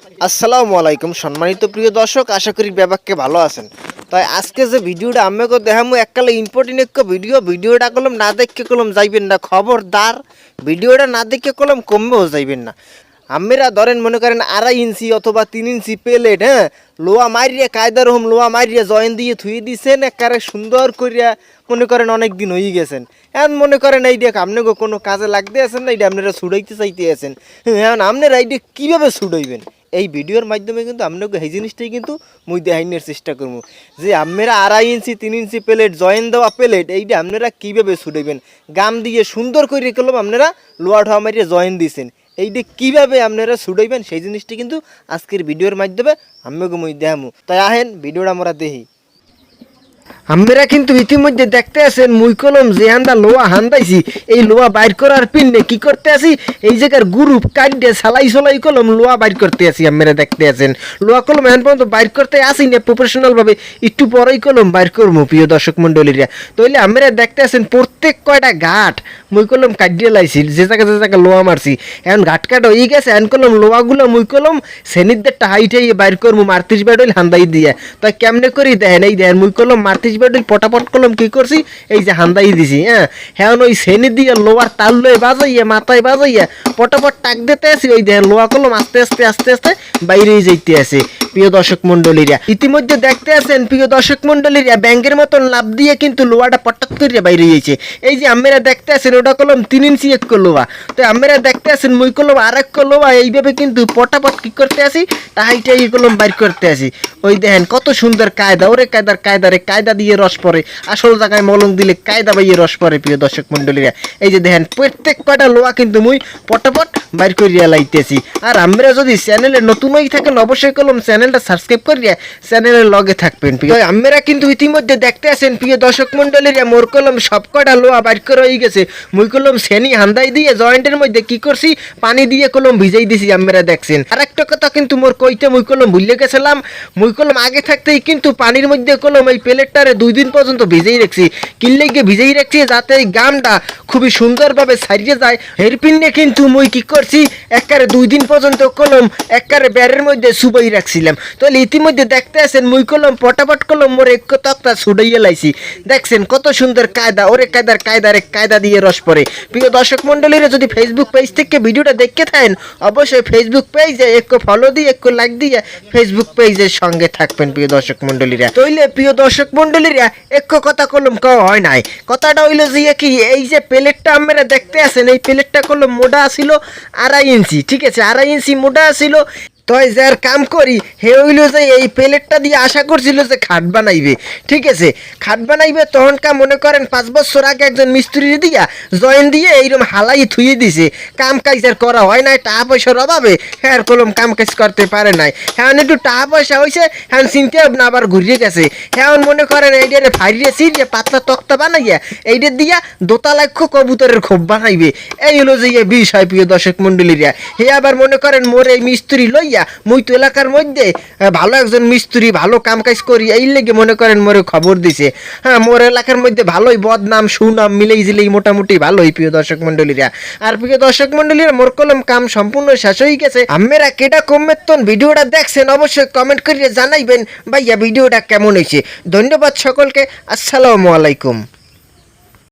আসসালামু আলাইকুম সম্মানিত প্রিয় দর্শক, আশা করি ব্যাপারকে ভালো আছেন। তাই আজকে যে ভিডিওটা আমাকে দেখামু এককালে ইম্পর্টেন্ট একটা ভিডিওটা করলাম না দেখে করলাম যাইবেন না, খবরদার ভিডিওটা না দেখে করলাম কমবেও যাইবেন না। আমরা ধরেন মনে করেন 2.5 ইঞ্চি অথবা 3 ইঞ্চি প্লেট, লোয়া মারিয়া কায়দার রকম লোয়া মারিয়া জয়েন দিয়ে থুয়ে দিয়েছেন, একেবারে সুন্দর করিয়া মনে করেন অনেক দিন হয়ে গেছেন। এখন মনে করেন এইটা আপনাকে কোনো কাজে লাগতে আছেন না, এইটা আপনারা ছুটাইতে চাইতে আছেন। এখন আপনারা এইটা কীভাবে ছুটাইবেন এই ভিডিওর মাধ্যমে কিন্তু আপনাকে এই জিনিসটাই কিন্তু মুই দেখাইনের চেষ্টা করবো যে আপনারা 2.5 ইঞ্চি 3 ইঞ্চি প্লেট জয়েন দেওয়া প্লেট এইটা আপনারা কীভাবে ছুটাইবেন। গাম দিয়ে সুন্দর করে করলাম আপনারা লোয়া ঠোয়া মারিয়ে জয়েন দিয়েছেন, এইটা কীভাবে আপনারা ছুটাইবেন সেই জিনিসটি কিন্তু আজকের ভিডিওর মাধ্যমে আমাকে মুই দেখামু। তাই আহেন ভিডিওটা আমরা দেখি। আমরা কিন্তু ইতিমধ্যে দেখতে আছেন মুই কলম যে হান্দা লোয়া হান্দাইছি, এই লোয়া বাইর করার পিনে কি করতে আসি, এই জায়গার গ্রুপ কাটে সালাই কলম লোয়া বাইর করতে আসি। আমরা দেখতে আছেন লোয়া কলম এখন পর্যন্ত বাইর করতে আসি না প্রফেশনালভাবে, একটু পরেই কলম বাইর করবো প্রিয় দর্শক মন্ডলীরা। তাইলে আমরা দেখতে আছেন প্রত্যেক কয়টা ঘাট মুই কলম কাটিয়ে লাইছি, যে জায়গা লোয়া মারছি এখন ঘাট কাট হয়ে গেছে। এখন কলম লোয়াগুলো মুই কলম শ্রেণীদেরটা হাইটাই বাইর করবো 38 ব্যাডল হান্দাই দিয়ে। তাই কেমনে করি দেখেন, এই দেখেন মুই কলম 38 ব্যাডল পটাপট কলম কি করছি, এই যে হান্দাই দিছি। হ্যাঁ ওই শ্রেণী দিয়ে লোয়ার তাল লয়ে বাজাইয়া মাথায় বাজাইয়া পটাপট টাক দিতে আসি। ওই দেখেন লোয়া কলম আস্তে আস্তে বাইরেই যাইতে আছে প্রিয় দর্শক মন্ডলীরা। ইতিমধ্যে দেখতে আছেন প্রিয় দর্শক মন্ডলীরা ব্যাংকের মতন লাভ দিয়ে কিন্তু লোয়াটা পটাক করে বাইরে যাইছে। এই যে আমরা দেখতে আছেন ওটা কলম 3 ইঞ্চি এক লোয়া, তো আমরা দেখতে আছেন মুই কলম আর এক লোয়া, এইভাবে কিন্তু পটাপট কি করতে আসি তাহাইটাই কলম বাইর করতে আসি। ওই দেখেন কত সুন্দর কায়দা, ওরে কায়দা দিয়ে রস পরে, আসল জায়গায় মলম দিলে কায়দা বাইয়ে রস পরে প্রিয় দর্শক মন্ডলীরা। এই যে দেখেন প্রত্যেক কয়টা লোয়া কিন্তু মুই পটাপট বাইর করিয়া লাইতেছি। আর আমরা যদি চ্যানেলে নতুন হয়ে থাকেন অবশ্যই কলম চ্যানেলটা সাবস্ক্রাইব করিয়া চ্যানেলের লগে থাকবেন। আমরা কিন্তু ইতিমধ্যে দেখতে আছেন প্রিয় দর্শক মন্ডলীরা মোর কলম সব কয়টা লোয়া বাইর করে হয়ে গেছে। মুই কলম শ্রেণী হান্দাই দিয়ে জয়েন্টের মধ্যে কি করছি পানি দিয়ে কলম ভিজাই দিছি। আমরা দেখছেন আর একটা কথা কিন্তু মোর কইতে মুই কলম ভুলে গেছিলাম, মুই কলম আগে থাকতেই কিন্তু পানির মধ্যে কলম এই প্লেটটারে 2 দিন পর্যন্ত ভিজেই রাখছি। কিনলে গিয়ে ভিজেই রাখছি যাতে এই গামটা খুবই সুন্দরভাবে ছাড়িয়ে যায়। হেরপিনে কিন্তু মুই কি করছি একবারে 2 দিন পর্যন্ত কলম একবারে ব্যারের মধ্যে সুবাই রাখছিলাম। তাহলে ইতিমধ্যে দেখতে আছেন মুই কলম পটাপট কলম মোর এক তক্তা ছুটাইয়া লাইছি। দেখছেন কত সুন্দর কায়দা, ওরে কায়দা দিয়ে রস পড়ে। প্রিয় দর্শক মন্ডলীরা যদি ফেসবুক পেজ থেকে ভিডিওটা দেখতে থাকেন অবশ্যই ফেসবুক পেজে একটু ফলো দিয়ে একটু লাইক দিয়ে ফেসবুক পেজের সঙ্গে থাকবেন প্রিয় দর্শক মন্ডলীরা। তাইলে প্রিয় দর্শক মন্ডলীরা একটু কথা কলম কওয়া হয় নাই, কথাটা হইলো যে কি এই যে প্লেটটা আমরা দেখতে আছেন এই প্লেটটা কলম মোটা ছিল 2.5 ইঞ্চি, ঠিক আছে 2.5 ইঞ্চি মোটা ছিল। তো যার কাম করি হে হইল যে এই প্লেটটা দিয়ে আশা করছিল যে খাট বানাইবে, ঠিক আছে খাট বানাইবে। তখনকার মনে করেন 5 বছর আগে একজন মিস্ত্রি দিয়া জয়েন দিয়ে এইরকম হালাই থুয়ে দিছে। কাম কাজ আর করা হয় নাই, টাকা পয়সার অভাবে হ্যাঁ কলম কাম কাজ করতে পারে নাই। হ্যাঁ একটু টাকা পয়সা হয়েছে, হ্যাঁ চিন্তা ভাবনা আবার ঘুরিয়ে গেছে। হ্যাঁ মনে করেন এইটারে ফাইরিয়ে ছিঁড়িয়ে পাতলা তক্তা বানাইয়া এইটার দিয়া দোতলাক্ষ কবুতরের খোপ বানাইবে। এই হলো যে বিষয় প্রিয় দর্শক মন্ডলীরা। হে আবার মনে করেন মোর এই মিস্ত্রি লইয়া মুই তো এলাকার মধ্যে ভালো একজন মিস্ত্রি ভালো কাম কাজ করি এই লেগে মনে করেন মোরে খবর দিছে। হ্যাঁ মোর এলাকার মধ্যে ভালোই বদনাম সুনাম মিলেই জিলেই মোটামুটি ভালোই প্রিয় দর্শক মন্ডলীরা। আর প্রিয় দর্শক মন্ডলীরা মোর কলম কাম সম্পূর্ণ শেষ হয়ে গেছে। আপনারা কেটা কমেতন ভিডিওটা দেখছেন অবশ্যই কমেন্ট করিয়ে জানাইবেন ভাইয়া ভিডিওটা কেমন হয়েছে। ধন্যবাদ সকলকে, আসসালামু আলাইকুম।